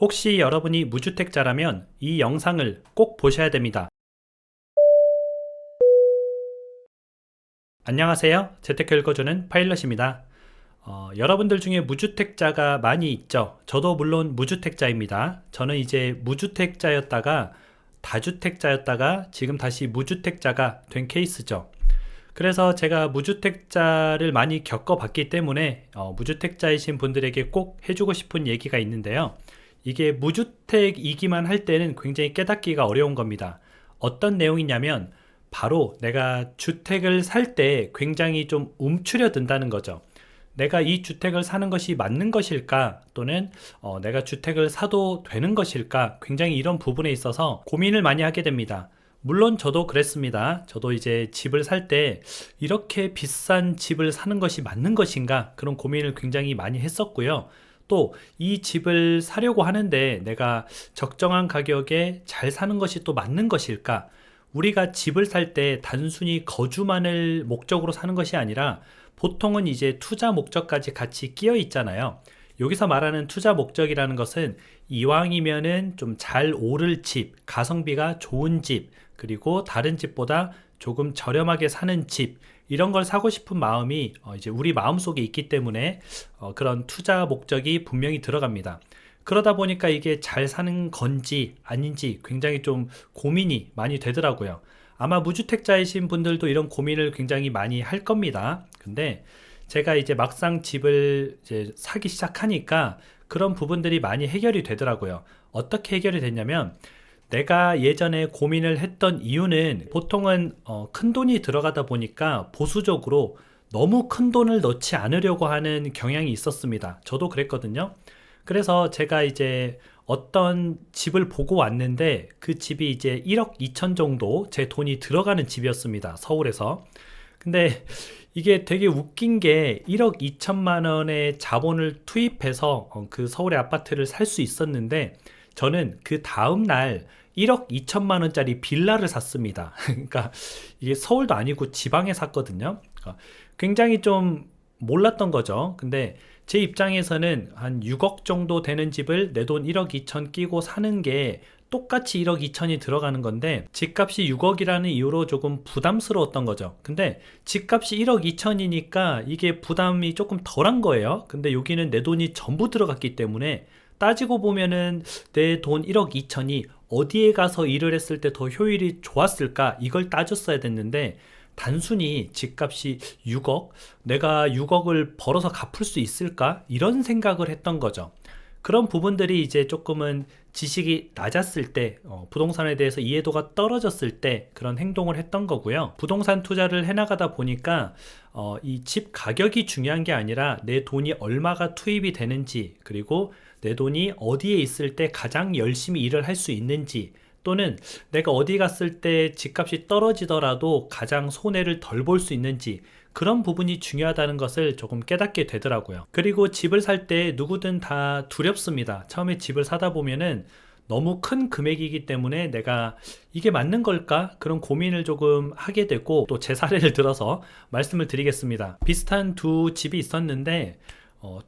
혹시 여러분이 무주택자라면 이 영상을 꼭 보셔야 됩니다. 안녕하세요. 재테크 읽어주는 파일럿입니다. 여러분들 중에 무주택자가 많이 있죠. 저도 물론 무주택자입니다. 저는 이제 무주택자였다가 다주택자였다가 지금 다시 무주택자가 된 케이스죠. 그래서 제가 무주택자를 많이 겪어봤기 때문에 무주택자이신 분들에게 꼭 해주고 싶은 얘기가 있는데요. 이게 무주택이기만 할 때는 굉장히 깨닫기가 어려운 겁니다. 어떤 내용이냐면 바로 내가 주택을 살 때 굉장히 좀 움츠려 든다는 거죠. 내가 이 주택을 사는 것이 맞는 것일까, 또는 내가 주택을 사도 되는 것일까, 굉장히 이런 부분에 있어서 고민을 많이 하게 됩니다. 물론 저도 그랬습니다. 저도 이제 집을 살 때 이렇게 비싼 집을 사는 것이 맞는 것인가, 그런 고민을 굉장히 많이 했었고요. 또 이 집을 사려고 하는데 내가 적정한 가격에 잘 사는 것이 또 맞는 것일까? 우리가 집을 살 때 단순히 거주만을 목적으로 사는 것이 아니라 보통은 이제 투자 목적까지 같이 끼어 있잖아요. 여기서 말하는 투자 목적이라는 것은 이왕이면은 좀 잘 오를 집, 가성비가 좋은 집, 그리고 다른 집보다 조금 저렴하게 사는 집, 이런 걸 사고 싶은 마음이 이제 우리 마음속에 있기 때문에 그런 투자 목적이 분명히 들어갑니다. 그러다 보니까 이게 잘 사는 건지 아닌지 굉장히 좀 고민이 많이 되더라고요. 아마 무주택자이신 분들도 이런 고민을 굉장히 많이 할 겁니다. 근데 제가 이제 막상 집을 이제 사기 시작하니까 그런 부분들이 많이 해결이 되더라고요. 어떻게 해결이 됐냐면, 내가 예전에 고민을 했던 이유는 보통은 큰 돈이 들어가다 보니까 보수적으로 너무 큰 돈을 넣지 않으려고 하는 경향이 있었습니다. 저도 그랬거든요. 그래서 제가 이제 어떤 집을 보고 왔는데 그 집이 이제 1억 2천 정도 제 돈이 들어가는 집이었습니다. 서울에서. 근데 이게 되게 웃긴 게 1억 2천만 원의 자본을 투입해서 그 서울의 아파트를 살 수 있었는데, 저는 그 다음 날 1억 2천만 원짜리 빌라를 샀습니다. 그러니까 이게 서울도 아니고 지방에 샀거든요. 굉장히 좀 몰랐던 거죠. 근데 제 입장에서는 한 6억 정도 되는 집을 내 돈 1억 2천 끼고 사는 게 똑같이 1억 2천이 들어가는 건데, 집값이 6억이라는 이유로 조금 부담스러웠던 거죠. 근데 집값이 1억 2천이니까 이게 부담이 조금 덜한 거예요. 근데 여기는 내 돈이 전부 들어갔기 때문에 따지고 보면은 내 돈 1억 2천이 어디에 가서 일을 했을 때 더 효율이 좋았을까, 이걸 따졌어야 됐는데, 단순히 집값이 6억, 내가 6억을 벌어서 갚을 수 있을까, 이런 생각을 했던 거죠. 그런 부분들이 이제 조금은 지식이 낮았을 때, 부동산에 대해서 이해도가 떨어졌을 때 그런 행동을 했던 거고요. 부동산 투자를 해나가다 보니까 이 집 가격이 중요한 게 아니라 내 돈이 얼마가 투입이 되는지, 그리고 내 돈이 어디에 있을 때 가장 열심히 일을 할 수 있는지, 또는 내가 어디 갔을 때 집값이 떨어지더라도 가장 손해를 덜 볼 수 있는지, 그런 부분이 중요하다는 것을 조금 깨닫게 되더라고요. 그리고 집을 살 때 누구든 다 두렵습니다. 처음에 집을 사다 보면은 너무 큰 금액이기 때문에 내가 이게 맞는 걸까? 그런 고민을 조금 하게 되고, 또 제 사례를 들어서 말씀을 드리겠습니다. 비슷한 두 집이 있었는데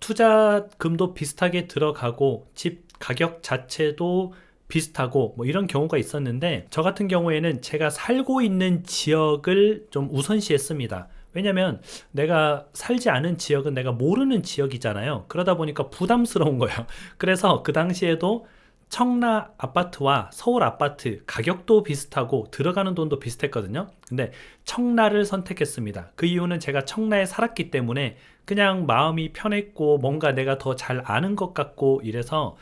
투자금도 비슷하게 들어가고 집 가격 자체도 비슷하고 뭐 이런 경우가 있었는데, 저 같은 경우에는 제가 살고 있는 지역을 좀 우선시했습니다. 왜냐면 내가 살지 않은 지역은 내가 모르는 지역이잖아요. 그러다 보니까 부담스러운 거예요. 그래서 그 당시에도 청라 아파트와 서울 아파트 가격도 비슷하고 들어가는 돈도 비슷했거든요. 근데 청라를 선택했습니다. 그 이유는 제가 청라에 살았기 때문에 그냥 마음이 편했고 뭔가 내가 더 잘 아는 것 같고 이래서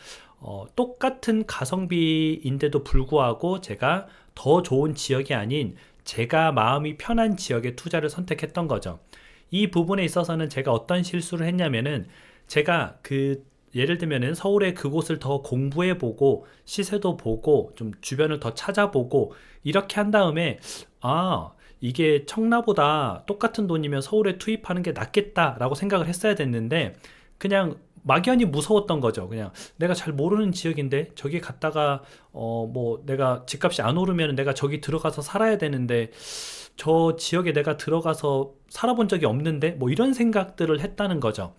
똑같은 가성비인데도 불구하고 제가 더 좋은 지역이 아닌 제가 마음이 편한 지역에 투자를 선택했던 거죠. 이 부분에 있어서는 제가 어떤 실수를 했냐면은, 제가 예를 들면은 서울의 그곳을 더 공부해보고 시세도 보고 좀 주변을 더 찾아보고 이렇게 한 다음에, 이게 청라보다 똑같은 돈이면 서울에 투입하는 게 낫겠다라고 생각을 했어야 됐는데, 그냥 막연히 무서웠던 거죠. 그냥 내가 잘 모르는 지역인데 저기 갔다가 뭐 내가 집값이 안 오르면 내가 저기 들어가서 살아야 되는데 저 지역에 내가 들어가서 살아본 적이 없는데, 뭐 이런 생각들을 했다는 거죠.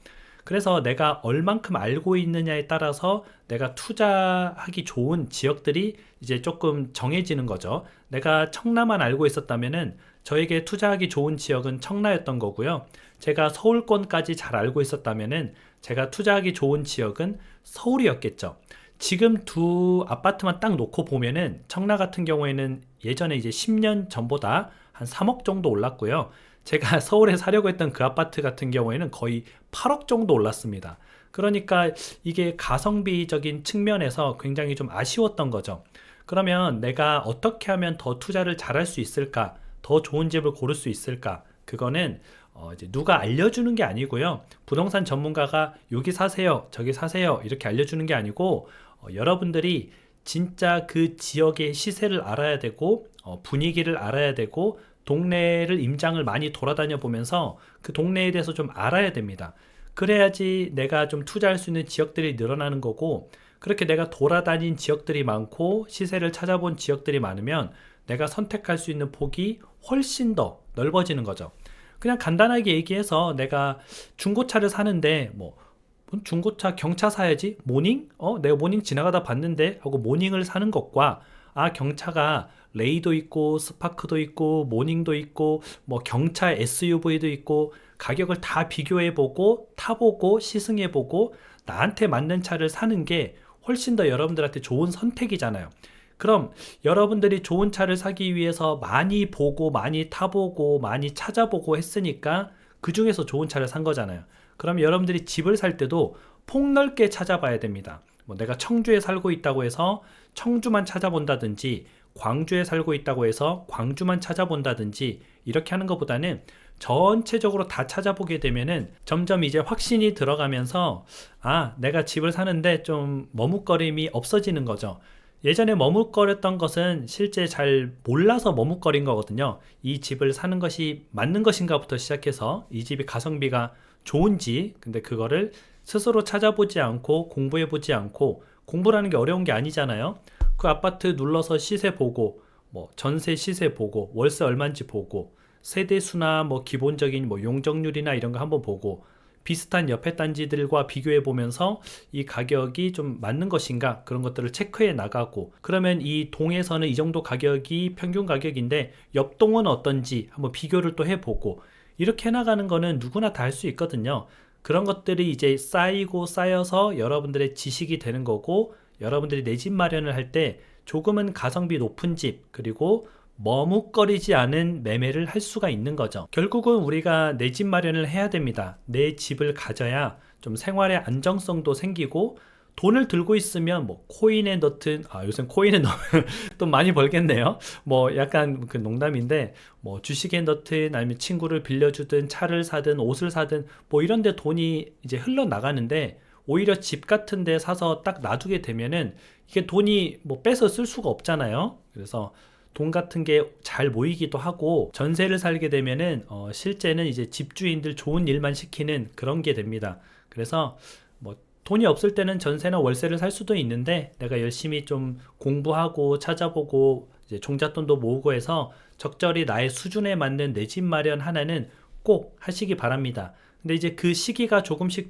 그래서 내가 얼만큼 알고 있느냐에 따라서 내가 투자하기 좋은 지역들이 이제 조금 정해지는 거죠. 내가 청라만 알고 있었다면은 저에게 투자하기 좋은 지역은 청라였던 거고요. 제가 서울권까지 잘 알고 있었다면은 제가 투자하기 좋은 지역은 서울이었겠죠. 지금 두 아파트만 딱 놓고 보면은 청라 같은 경우에는 예전에 이제 10년 전보다 한 3억 정도 올랐고요. 제가 서울에 사려고 했던 그 아파트 같은 경우에는 거의 8억 정도 올랐습니다. 그러니까 이게 가성비적인 측면에서 굉장히 좀 아쉬웠던 거죠. 그러면 내가 어떻게 하면 더 투자를 잘할 수 있을까? 더 좋은 집을 고를 수 있을까? 그거는 이제 누가 알려주는 게 아니고요. 부동산 전문가가 여기 사세요, 저기 사세요 이렇게 알려주는 게 아니고 여러분들이 진짜 그 지역의 시세를 알아야 되고 분위기를 알아야 되고 동네를 임장을 많이 돌아다녀 보면서 그 동네에 대해서 좀 알아야 됩니다. 그래야지 내가 좀 투자할 수 있는 지역들이 늘어나는 거고, 그렇게 내가 돌아다닌 지역들이 많고 시세를 찾아본 지역들이 많으면 내가 선택할 수 있는 폭이 훨씬 더 넓어지는 거죠. 그냥 간단하게 얘기해서 내가 중고차를 사는데 뭐 중고차 경차 사야지 모닝? 내가 모닝 지나가다 봤는데 하고 모닝을 사는 것과 경차가 레이도 있고 스파크도 있고 모닝도 있고 뭐 경차 SUV도 있고 가격을 다 비교해보고 타보고 시승해보고 나한테 맞는 차를 사는 게 훨씬 더 여러분들한테 좋은 선택이잖아요. 그럼 여러분들이 좋은 차를 사기 위해서 많이 보고 많이 타보고 많이 찾아보고 했으니까 그 중에서 좋은 차를 산 거잖아요. 그럼 여러분들이 집을 살 때도 폭넓게 찾아봐야 됩니다. 뭐 내가 청주에 살고 있다고 해서 청주만 찾아본다든지 광주에 살고 있다고 해서 광주만 찾아본다든지 이렇게 하는 것보다는 전체적으로 다 찾아보게 되면은 점점 이제 확신이 들어가면서 내가 집을 사는데 좀 머뭇거림이 없어지는 거죠. 예전에 머뭇거렸던 것은 실제 잘 몰라서 머뭇거린 거거든요. 이 집을 사는 것이 맞는 것인가부터 시작해서 이 집이 가성비가 좋은지, 근데 그거를 스스로 찾아보지 않고 공부해보지 않고, 공부라는 게 어려운 게 아니잖아요. 그 아파트 눌러서 시세 보고 뭐 전세 시세 보고 월세 얼마인지 보고 세대수나 뭐 기본적인 뭐 용적률이나 이런 거 한번 보고 비슷한 옆에 단지들과 비교해 보면서 이 가격이 좀 맞는 것인가 그런 것들을 체크해 나가고, 그러면 이 동에서는 이 정도 가격이 평균 가격인데 옆 동은 어떤지 한번 비교를 또 해보고, 이렇게 해나가는 거는 누구나 다 할 수 있거든요. 그런 것들이 이제 쌓이고 쌓여서 여러분들의 지식이 되는 거고, 여러분들이 내 집 마련을 할 때 조금은 가성비 높은 집, 그리고 머뭇거리지 않은 매매를 할 수가 있는 거죠. 결국은 우리가 내 집 마련을 해야 됩니다. 내 집을 가져야 좀 생활의 안정성도 생기고, 돈을 들고 있으면 뭐 코인에 넣든, 요새 코인에 넣으면 또 많이 벌겠네요. 뭐 약간 그 농담인데, 뭐 주식에 넣든 아니면 친구를 빌려주든 차를 사든 옷을 사든 뭐 이런 데 돈이 이제 흘러나가는데, 오히려 집 같은 데 사서 딱 놔두게 되면은 이게 돈이 뭐 빼서 쓸 수가 없잖아요. 그래서 돈 같은 게 잘 모이기도 하고, 전세를 살게 되면은 실제는 이제 집주인들 좋은 일만 시키는 그런 게 됩니다. 그래서 뭐 돈이 없을 때는 전세나 월세를 살 수도 있는데, 내가 열심히 좀 공부하고 찾아보고 이제 종잣돈도 모으고 해서 적절히 나의 수준에 맞는 내 집 마련 하나는 꼭 하시기 바랍니다. 근데 이제 그 시기가 조금씩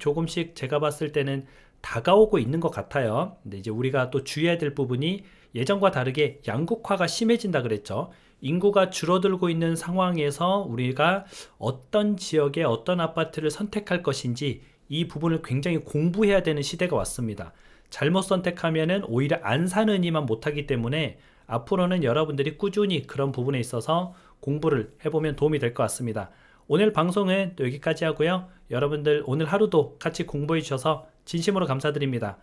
제가 봤을 때는 다가오고 있는 것 같아요. 근데 이제 우리가 또 주의해야 될 부분이, 예전과 다르게 양극화가 심해진다 그랬죠. 인구가 줄어들고 있는 상황에서 우리가 어떤 지역에 어떤 아파트를 선택할 것인지 이 부분을 굉장히 공부해야 되는 시대가 왔습니다. 잘못 선택하면은 오히려 안 사는 이만 못하기 때문에 앞으로는 여러분들이 꾸준히 그런 부분에 있어서 공부를 해보면 도움이 될 것 같습니다. 오늘 방송은 또 여기까지 하고요. 여러분들 오늘 하루도 같이 공부해 주셔서 진심으로 감사드립니다.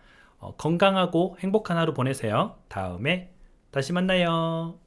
건강하고 행복한 하루 보내세요. 다음에 다시 만나요.